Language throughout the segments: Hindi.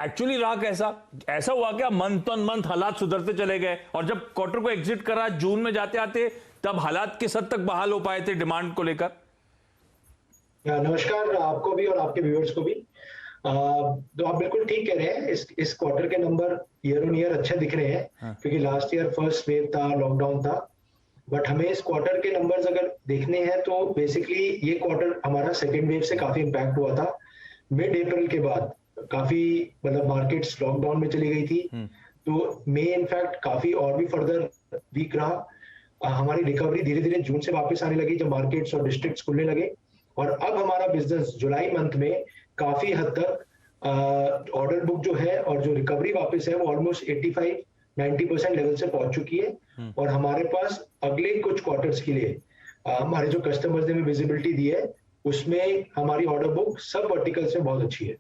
एक्चुअली रहा कैसा? ऐसा हुआ क्या मंथ ऑन मंथ हालात सुधरते चले गए और जब क्वार्टर को एग्जिट करा जून में जाते आते तब हालात किस हद तक बहाल हो पाए थे डिमांड को लेकर? नमस्कार आपको भी और आपके व्यूअर्स को भी। तो आप बिल्कुल ठीक कह रहे हैं, इस क्वार्टर के नंबर ईयर ऑन ईयर अच्छे दिख रहे हैं। क्योंकि लास्ट ईयर फर्स्ट वेव था, लॉकडाउन था, बट हमें इस क्वार्टर के नंबर्स अगर देखने हैं तो बेसिकली ये क्वार्टर हमारा सेकेंड वेव से काफी इम्पैक्ट हुआ था। मिड अप्रैल के बाद काफी मतलब मार्केट्स लॉकडाउन में चली गई थी, तो मई इनफैक्ट काफी और भी फर्दर वीक रहा। हमारी रिकवरी धीरे धीरे जून से वापस आने लगी जब मार्केट्स और डिस्ट्रिक्ट्स खुलने लगे, और अब हमारा बिजनेस जुलाई मंथ में काफी हद तक ऑर्डर बुक जो है और जो रिकवरी वापस है वो ऑलमोस्ट 85-90% लेवल से पहुंच चुकी है। और हमारे पास अगले कुछ क्वार्टर्स के लिए हमारे जो कस्टमर्स ने विजिबिलिटी दी है उसमें हमारी ऑर्डर बुक सब वर्टिकल्स में बहुत अच्छी है।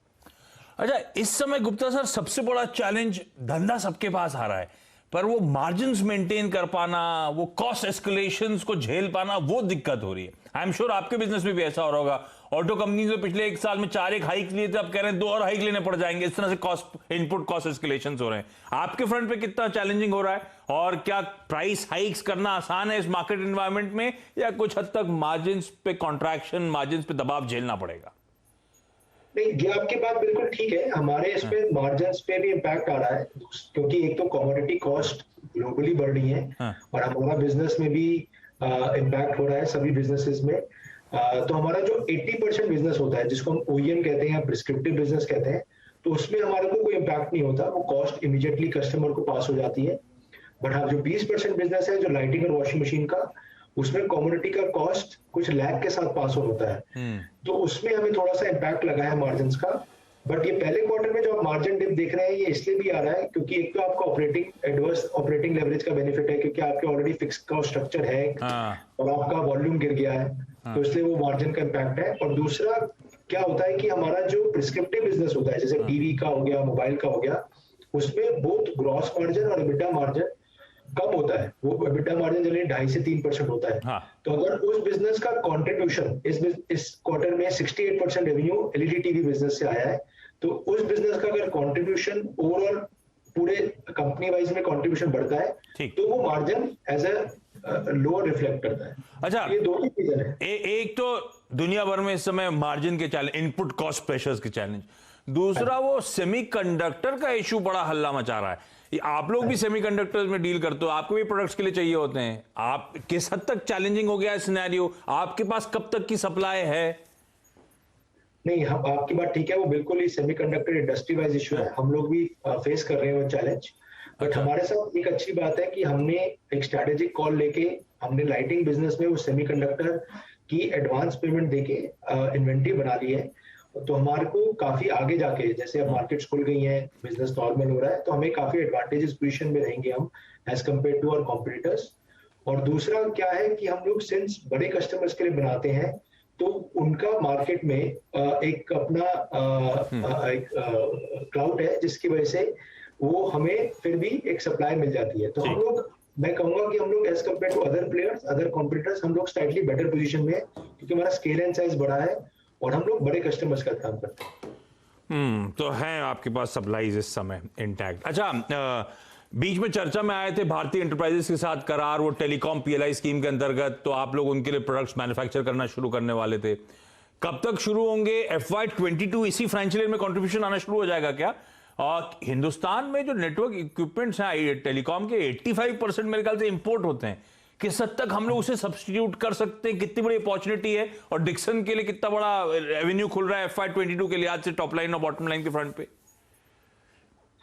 अच्छा, इस समय गुप्ता सर सबसे बड़ा चैलेंज, धंधा सबके पास आ रहा है पर वो मार्जिन्स मेंटेन कर पाना, वो कॉस्ट एस्केलेशंस को झेल पाना, वो दिक्कत हो रही है। आई एम श्योर आपके बिजनेस में भी ऐसा हो रहा होगा। ऑटो कंपनी में पिछले एक साल में 4 एक हाइक लिए थे, अब कह रहे हैं 2 और हाइक लेने पड़ जाएंगे। इस तरह से कॉस्ट, इनपुट कॉस्ट एस्केलेशंस हो रहे हैं। आपके फ्रंट पे कितना चैलेंजिंग हो रहा है और क्या प्राइस हाइक्स करना आसान है इस मार्केट एनवायरनमेंट में, या कुछ हद तक मार्जिन्स पे कॉन्ट्रैक्शन, मार्जिन्स पे दबाव झेलना पड़ेगा? नहीं, ये आपकी बात बिल्कुल ठीक है। हमारे इस पे मार्जिन्स पे भी इम्पैक्ट आ रहा है क्योंकि एक तो कमोडिटी कॉस्ट ग्लोबली बढ़ रही है और हमारा बिजनेस में भी इम्पैक्ट हो रहा है, सभी बिजनेसेस में। तो हमारा जो 80% बिजनेस होता है जिसको हम ओईएम कहते हैं या प्रिस्क्रिप्टिव बिजनेस कहते हैं, तो उसमें हमारे को कोई इम्पैक्ट नहीं होता, वो कॉस्ट इमीडिएटली कस्टमर को पास हो जाती है। बट हाँ, जो 20% बिजनेस है जो लाइटिंग और वॉशिंग मशीन का, उसमें कमोडिटी का कॉस्ट कुछ लैग के साथ पास होता है, तो उसमें हमें थोड़ा सा इम्पैक्ट लगा है मार्जिन का। बट ये पहले क्वार्टर में जो आप मार्जिन डिप देख रहे हैं ये इसलिए भी आ रहा है क्योंकि एक तो आपका एडवर्स ऑपरेटिंग लेवरेज का बेनिफिट है क्योंकि आपके ऑलरेडी फिक्स का स्ट्रक्चर है और आपका वॉल्यूम गिर गया है, तो इसलिए वो मार्जिन का इम्पैक्ट है। और दूसरा क्या होता है कि हमारा जो प्रिस्क्रिप्टिव बिजनेस होता है जैसे टीवी का हो गया, मोबाइल का हो गया, उसमें बोथ ग्रॉस मार्जिन और एबिटा मार्जिन कम होता है। वो एबिटा मार्जिन जनरली 2.5 से 3% होता है। तो अगर उस बिजनेस का कंट्रीब्यूशन इस क्वार्टर में 68% रेवेन्यू एलईडी टीवी बिजनेस से आया है, तो उस बिजनेस का अगर कंट्रीब्यूशन ओवरऑल पूरे कंपनी वाइज में कंट्रीब्यूशन बढ़ता है तो वो margin as a low reflect करता है। अच्छा, ये दोनों चीजें हैं। एक तो दुनिया भर में इस समय मार्जिन के चैलेंज, इनपुट कॉस्ट प्रेशर्स के चैलेंज, दूसरा वो सेमीकंडक्टर का इशू बड़ा हल्ला मचा रहा है। आप लोग भी सेमीकंडक्टर्स में डील करते हो, आपको भी प्रोडक्ट्स के लिए चाहिए होते हैं। आप किस हद तक चैलेंजिंग हो गया है सिनेरियो? आपके पास कब तक की सप्लाई है? नहीं, हम आपकी बात ठीक है, वो बिल्कुल ही सेमीकंडक्टर इंडस्ट्री वाइज इशू है, हम लोग भी फेस कर रहे हैं वो चैलेंज। बट हमारे साथ एक अच्छी बात है कि हमने एक स्ट्रेटेजिक कॉल लेके हमने लाइटिंग बिजनेस में वो सेमीकंडक्टर की एडवांस पेमेंट देके इन्वेंट्री बना ली है। तो हमारे को काफी आगे जाके, जैसे अब मार्केट्स खुल गई हैं, बिजनेस नॉर्मल हो रहा है, तो हमें काफी एडवांटेजेस पोजीशन में रहेंगे हम as compared to our competitors. और दूसरा क्या है कि हम लोग सिंस बड़े कस्टमर्स के लिए बनाते हैं तो उनका मार्केट में एक अपना एक क्लाउड है जिसकी वजह से वो हमें फिर भी एक सप्लाई मिल जाती है। तो हम लोग, मैं कहूंगा कि हम लोग as compared to other players, other competitors, हम लोग स्लाइटली बेटर पोजीशन में है क्योंकि हमारा स्केल एंड साइज बड़ा है और हम लोग बड़े कस्टमर्स का काम करते हैं। तो है आपके पास सप्लाईज इस समय इंटैक्ट। अच्छा, बीच में चर्चा में आए थे भारतीय एंटरप्राइजेस के साथ करार, वो टेलीकॉम पीएलआई स्कीम के अंतर्गत, तो आप लोग उनके लिए प्रोडक्ट्स मैन्युफैक्चर करना शुरू करने वाले थे। कब तक शुरू होंगे? FY22 इसी फाइनेंशियल ईयर में कंट्रीब्यूशन आना शुरू हो जाएगा क्या? और हिंदुस्तान में जो नेटवर्क इक्विपमेंट्स हैं टेलीकॉम के, 85% मेरे ख्याल से इंपोर्ट होते हैं। किस हद तक हम लोग उसे सब्स्टिट्यूट कर सकते हैं? कितनी बड़ी अपॉर्चुनिटी है और डिक्सन के लिए कितना बड़ा रेवेन्यू खुल रहा है FY22 के लिहाज से, टॉप लाइन और बॉटम लाइन के फ्रंट पे?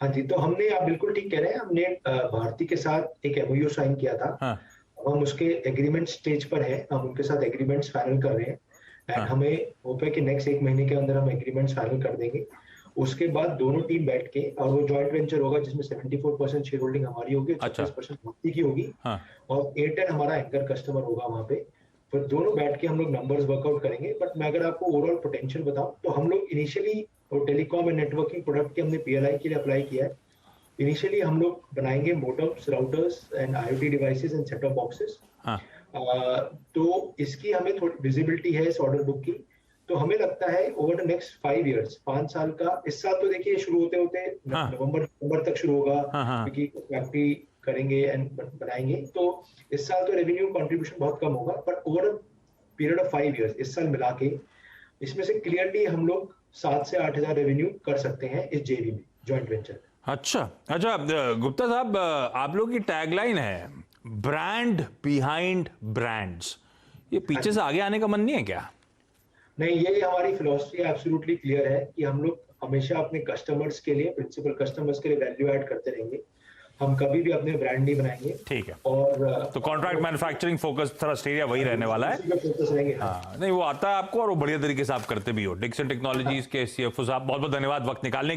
हाँ जी, तो हमने, आप बिल्कुल ठीक कह रहे हैं, हमने भारती के साथ एक MOU साइन किया था। हम उसके एग्रीमेंट स्टेज पर हैं, हम उनके साथ एग्रीमेंट्स फाइनल कर रहे हैं एंड हमें होप है कि नेक्स्ट 1 महीने के अंदर हम एग्रीमेंट्स फाइनल कर देंगे। उसके बाद दोनों टीम बैठ के, और वो जॉइंट वेंचर होगा जिसमें 74% शेयर होल्डिंग हमारी होगी, 26% भारती की होगी और एयरटेल हमारा एंकर कस्टमर होगा वहां पे। फिर दोनों बैठ के हम लोग नंबर्स वर्कआउट करेंगे। बट मैं अगर आपको ओवरऑल पोटेंशियल बताऊं तो हम लोग इनिशियली और टेलीकॉम एंड नेटवर्किंग प्रोडक्ट के हमने पीएलआई के लिए अप्लाई किया है। इनिशियली हम लोग बनाएंगे modems, routers and IoT devices and setup boxes. तो इसकी हमें थोड़ी विजिबिलिटी है इस ऑर्डर बुक की, तो हमें लगता है ओवर द नेक्स्ट 5 इयर्स, 5 साल का, इस साल तो देखिए शुरू होते होते हाँ। नवंबर तक शुरू होगा, हाँ। क्योंकि फैक्ट्री करेंगे एंड बनाएंगे, तो इस साल तो रेवेन्यू कंट्रीब्यूशन बहुत कम होगा, पर over a period of 5 years, इस साल मिला के इसमें से क्लियरली हम लोग 7 से 8 हजार रेवेन्यू कर सकते हैं इस जेवी में, जॉइंट वेंचर में। अच्छा अच्छा, गुप्ता साहब, आप लोग की टैगलाइन है ब्रांड बिहाइंड ब्रांड्स, ये पीछे से आगे आने का मन नहीं है क्या? नहीं, ये हमारी फिलॉसफी एब्सोल्युटली क्लियर है कि हम लोग हमेशा अपने कस्टमर्स के लिए, प्रिंसिपल कस्टमर्स के लिए वैल्यू ऐड करते रहेंगे, हम कभी भी अपने ब्रांड नहीं बनाएंगे। ठीक है, और तो contract manufacturing focus thrust area वही रहने वाला है। फोकस रहेंगे। हाँ, नहीं वो आता है आपको और वो बढ़िया तरीके से आप करते भी हो। डिक्सन टेक्नोलॉजीज के सीएफओ साहब, बहुत बहुत धन्यवाद वक्त निकालने